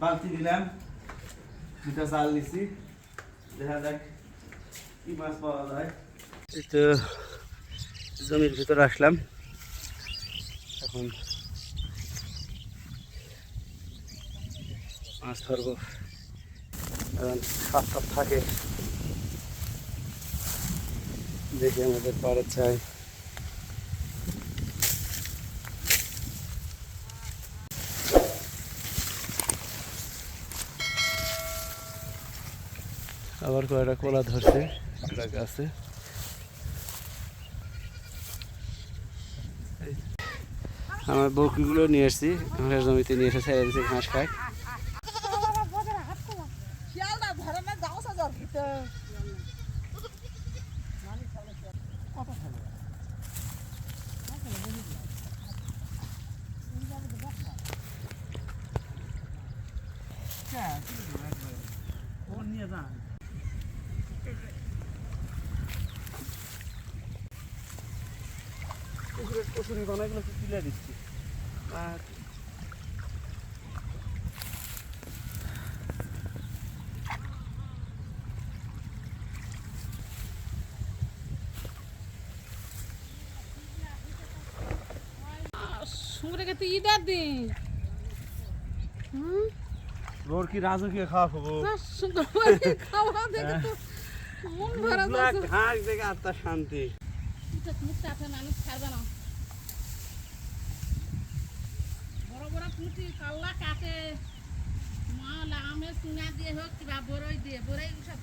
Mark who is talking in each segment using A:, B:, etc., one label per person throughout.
A: বালতি দিলাম, দুটা জাল দিছি, দেখা যাক কি মাছ পাওয়া যায়। এই তো জমির ভিতরে আসলাম, এখন মাছ ধরবো। সাপ টাপ থাকে, দেখি আমাদের পাড়ে চাই। আবার কয়েকটা কোলা ধরছে একটা গাছে। আমার বকরিগুলো নিয়ে এসছি, ঘাসের জমিতে নিয়ে এসে ছেড়ে দিয়েছি, ঘাস খায়। কচুরি বানাইগুলো তুলে দিচ্ছি। আর কি রাজকীয় খাওয়া খাবো, ঘাস দেখে আত্মার শান্তি।
B: বড় বড় পুঁটি কাল্লা কাটে মাল আমের চুনা দিয়ে হোক কিংবা বড়ই দিয়ে বড়ই সব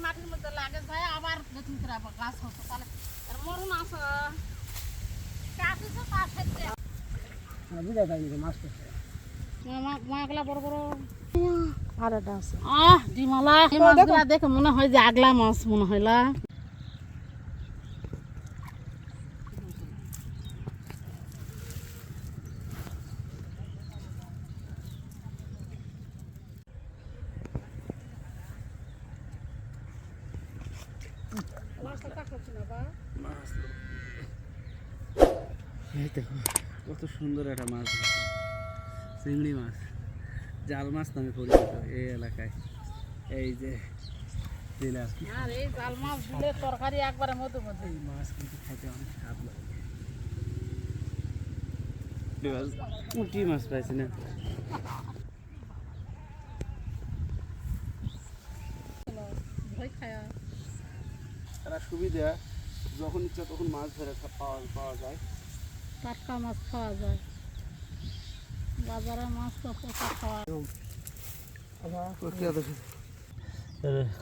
B: মাটির মধ্যে লাগে ভাই, আবার নতুন করে গাছ হতো তাহলে মরুন আসো মাছগুলা বড় বড় ডিমালা মাছগুলা দেখে মনে হয় যে আগলা মাছ মনে হইলা।
A: এই দেখো কত সুন্দর একটা মাছ, চিংড়ি মাছ, জাল মাছ নামে পরিচিত এই এলাকায়। এই যে দিলাম,
B: আর এই জাল মাছ দিলে তরকারি একবারে মধু মধু।
A: এই মাছ কিন্তু খাইতে অনেক স্বাদ লাগে। পুঁটি মাছ পাইছি না, তারা সুবিধা, যখন ইচ্ছা তখন মাছ ধরে পাওয়া যায়,
B: টাটকা মাছ খাওয়া যায়। বাজারে মাছ তো পোকা খাওয়া।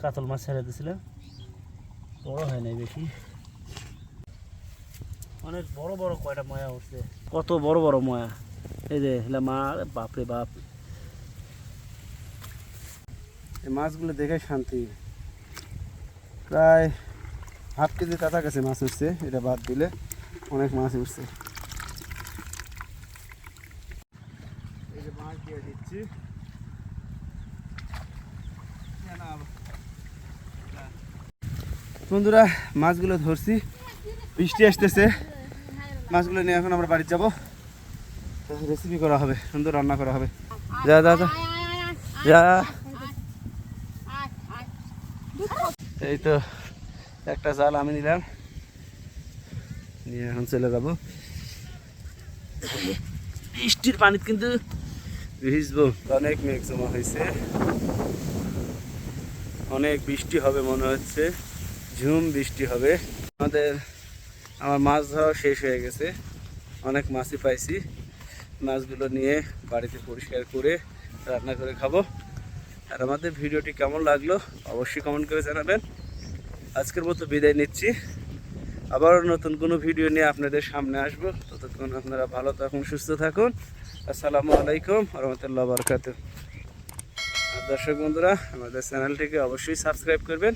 A: কাতল মাছ ছেড়ে দিয়েছিলাম, বড় হয় নাই বেশি, অনেক বড় বড় কয়টা ময়া উঠছে, কত বড় বড় ময়া। এই যে মা, বাপরে বাপ, এই মাছগুলো দেখে শান্তি। প্রায় হাফ কেজি কাছাকাছি মাছ উঠছে, এটা বাদ দিলে অনেক মাছ উঠছে। এই যে মাছ দিয়ে দিচ্ছি, বন্ধুরা মাছগুলো ধরছি, বৃষ্টি আসতেছে, মাছগুলো নিয়ে এখন আমরা বাড়ি যাবো, রেসিপি করা হবে, সুন্দর রান্না করা হবে। যা যা যা যা। এই তো একটা জাল আমি নিলাম, নিয়ে এখন চলে যাবো। বৃষ্টির পানিতে কিন্তু ভিজবো, অনেক মেঘ জমা হয়েছে, অনেক বৃষ্টি হবে মনে হচ্ছে, ঝুম বৃষ্টি হবে। আমার মাছ ধরা শেষ হয়ে গেছে, অনেক মাছই পাইছি। মাছগুলো নিয়ে বাড়িতে পরিষ্কার করে রান্না করে খাবো। আর আমাদের ভিডিওটি কেমন লাগলো অবশ্যই কমেন্ট করে জানাবেন। আজকের মতো বিদায় নিচ্ছি, আবার নতুন কোনো ভিডিও নিয়ে আপনাদের সামনে আসবো। ততক্ষণ আপনারা ভালো থাকুন, সুস্থ থাকুন। আসসালামু আলাইকুম রহমতুল্লাহ বারকাত। দর্শক বন্ধুরা, আমাদের চ্যানেলটিকে অবশ্যই সাবস্ক্রাইব করবেন।